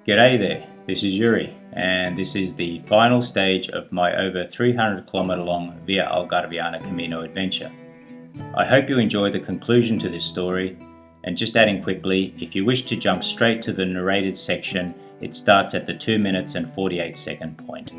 G'day there, this is Yuri, and this is the final stage of my over 300 kilometre long Via Algarviana camino adventure. I hope you enjoy the conclusion to this story, and just adding quickly, if you wish to jump straight to the narrated section, it starts at the 2 minutes and 48 second point.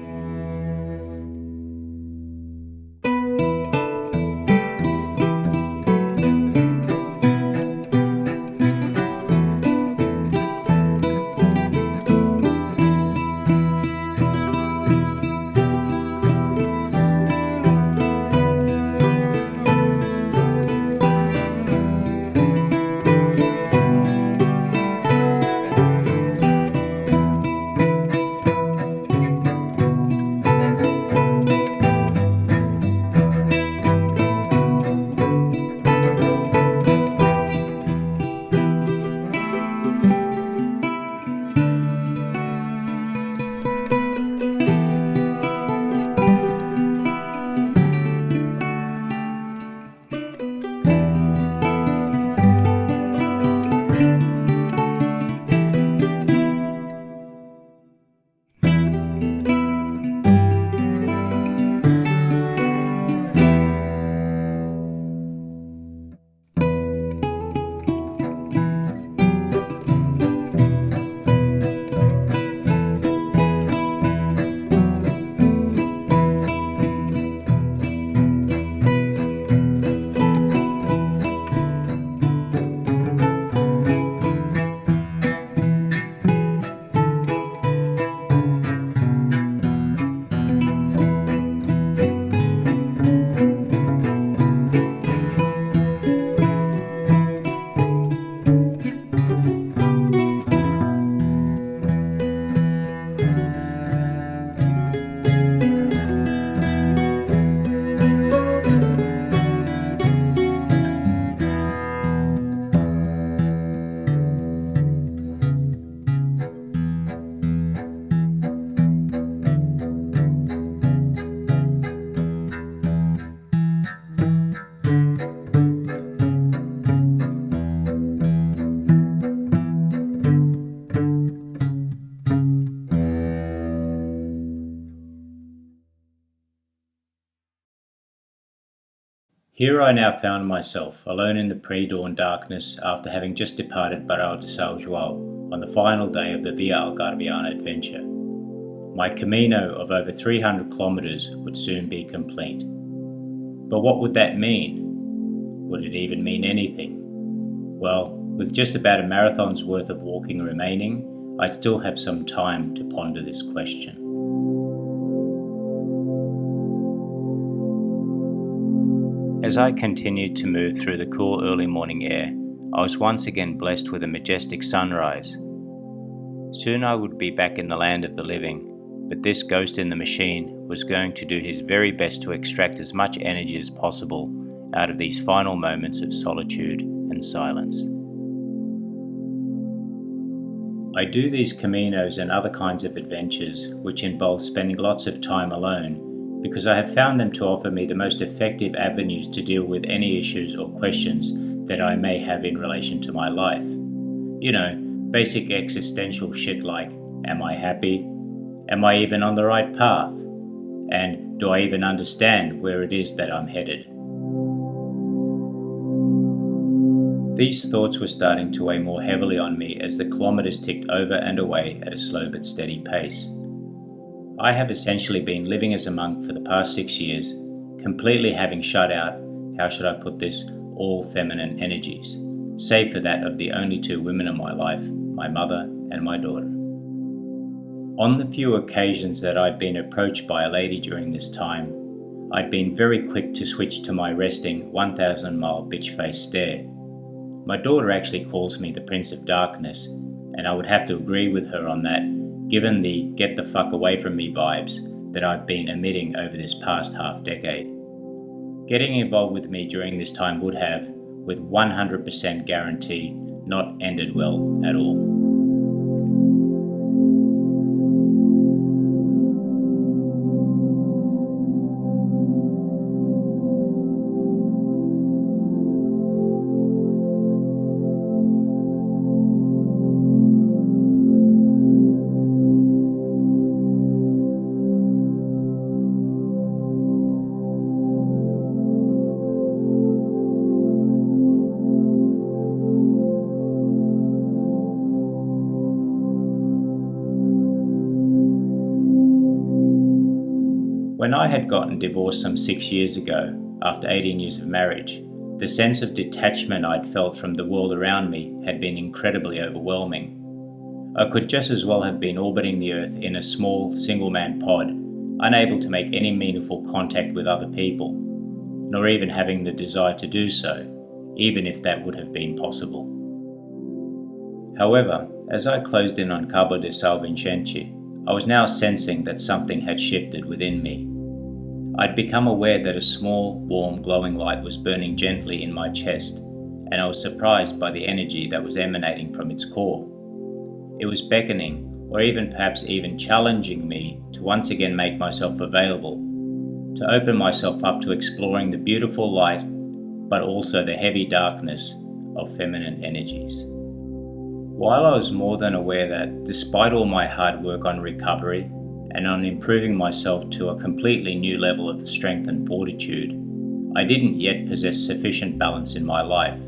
Here I now found myself, alone in the pre-dawn darkness after having just departed Barão de São João on the final day of the Via Algarviana adventure. My camino of over 300 kilometres would soon be complete. But what would that mean? Would it even mean anything? Well, with just about a marathon's worth of walking remaining, I still have some time to ponder this question. As I continued to move through the cool early morning air, I was once again blessed with a majestic sunrise. Soon I would be back in the land of the living, but this ghost in the machine was going to do his very best to extract as much energy as possible out of these final moments of solitude and silence. I do these caminos and other kinds of adventures which involve spending lots of time alone, because I have found them to offer me the most effective avenues to deal with any issues or questions that I may have in relation to my life. You know, basic existential shit like, am I happy? Am I even on the right path? And do I even understand where it is that I'm headed? These thoughts were starting to weigh more heavily on me as the kilometres ticked over and away at a slow but steady pace. I have essentially been living as a monk for the past 6 years, completely having shut out, how should I put this, all feminine energies, save for that of the only two women in my life, my mother and my daughter. On the few occasions that I'd been approached by a lady during this time, I'd been very quick to switch to my resting 1,000-mile bitch-face stare. My daughter actually calls me the Prince of Darkness, and I would have to agree with her on that, given the get the fuck away from me vibes that I've been emitting over this past half-decade. Getting involved with me during this time would have, with 100% guarantee, not ended well at all. When I had gotten divorced some 6 years ago, after 18 years of marriage, the sense of detachment I'd felt from the world around me had been incredibly overwhelming. I could just as well have been orbiting the Earth in a small, single-man pod, unable to make any meaningful contact with other people, nor even having the desire to do so, even if that would have been possible. However, as I closed in on Cabo de São Vicente, I was now sensing that something had shifted within me. I'd become aware that a small, warm, glowing light was burning gently in my chest, and I was surprised by the energy that was emanating from its core. It was beckoning, or even perhaps even challenging me to once again make myself available, to open myself up to exploring the beautiful light, but also the heavy darkness of feminine energies. While I was more than aware that, despite all my hard work on recovery and on improving myself to a completely new level of strength and fortitude, I didn't yet possess sufficient balance in my life.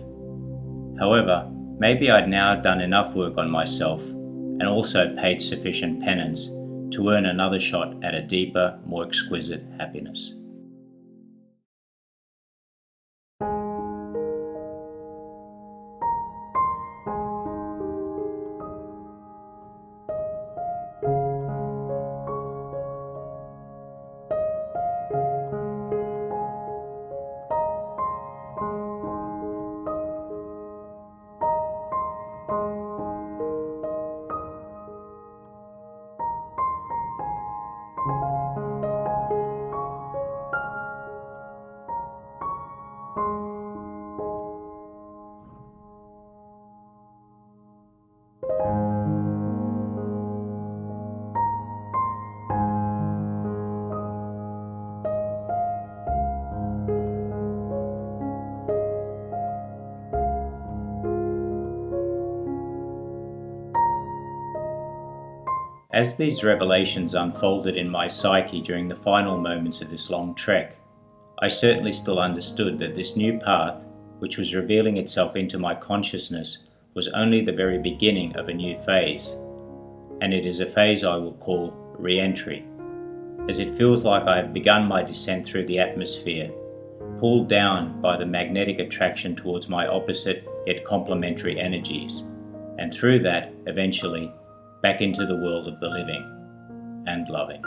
However, maybe I'd now done enough work on myself and also paid sufficient penance to earn another shot at a deeper, more exquisite happiness. As these revelations unfolded in my psyche during the final moments of this long trek, I certainly still understood that this new path, which was revealing itself into my consciousness, was only the very beginning of a new phase, and it is a phase I will call Reentry, as it feels like I have begun my descent through the atmosphere, pulled down by the magnetic attraction towards my opposite yet complementary energies, and through that, eventually, back into the world of the living and loving.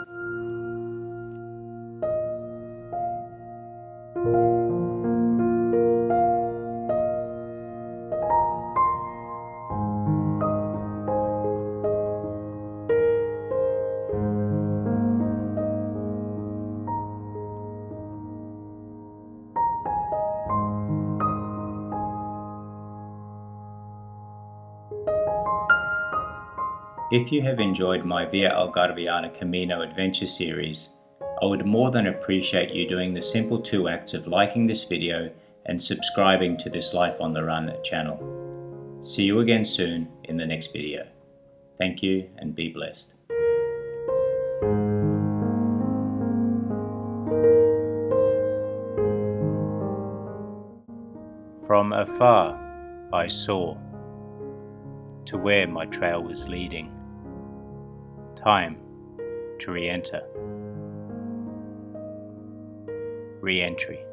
If you have enjoyed my Via Algarviana Camino adventure series, I would more than appreciate you doing the simple 2 acts of liking this video and subscribing to this Life on the Run channel. See you again soon in the next video. Thank you and be blessed. From afar I saw to where my trail was leading. Time to re-enter. Re-entry.